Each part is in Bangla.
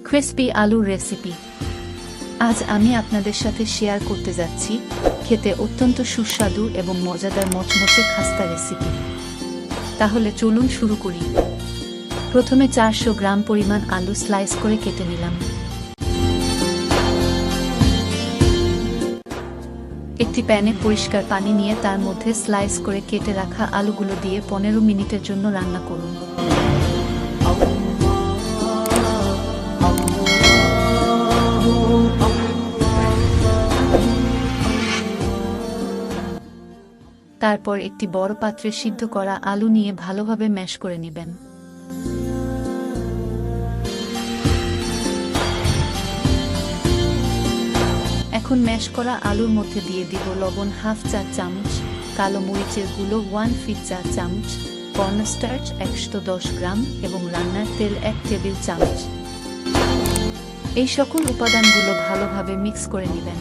ক্রিসপি আলুর রেসিপি। আজ আমি আপনাদের সাথে শেয়ার করতে যাচ্ছি খেতে অত্যন্ত সুস্বাদু এবং মজাদার মচমচে খাস্তা রেসিপি। তাহলে চলুন শুরু করি। প্রথমে 400 গ্রাম পরিমাণ আলু স্লাইস করে কেটে নিলাম। একটি প্যানে পরিষ্কার পানি নিয়ে তার মধ্যে স্লাইস করে কেটে রাখা আলুগুলো দিয়ে 15 মিনিটের জন্য রান্না করুন। তারপর একটি বড় পাত্রে সিদ্ধ করা আলু নিয়ে ভালোভাবে ম্যাশ করে নেবেন। এখন ম্যাশ করা আলুর মধ্যে দিয়ে দিব লবণ হাফ চা চামচ, কালো মরিচের গুঁড়ো 1/5 চা চামচ, কর্নস্টার্চ 110 গ্রাম এবং রান্নার তেল 1 টেবিল চামচ। এই সকল উপাদানগুলো ভালোভাবে মিক্স করে নেবেন।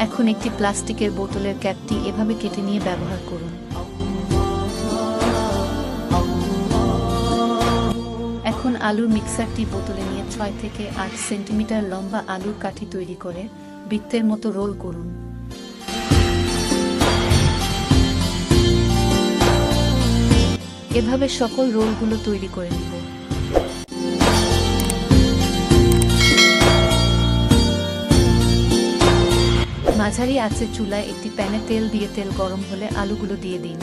এখন একটি প্লাস্টিকের বোতলের ক্যাপটি এভাবে কেটে নিয়ে ব্যবহার করুন। এখন আলুর মিক্সারটি বোতলে নিয়ে 6 থেকে 8 সেন্টিমিটার লম্বা আলুর কাঠি তৈরি করে বৃত্তের মতো রোল করুন। এভাবে সকল রোলগুলো তৈরি করে নিব। মাঝারি আঁচে চুলায় একটি প্যানে তেল দিয়ে তেল গরম হলে আলুগুলো দিয়ে দিন।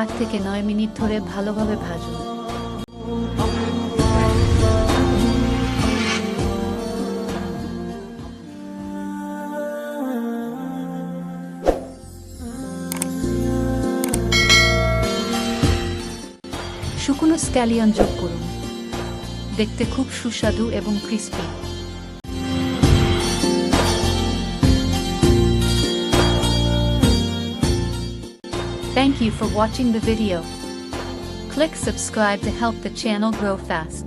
8 থেকে 9 মিনিট ধরে ভালোভাবে ভাজুন। শুকনো স্ক্যালিয়ন যোগ করুন। দেখতে খুব সুস্বাদু এবং crispy. Thank you for watching the video. Click subscribe to help the channel grow fast.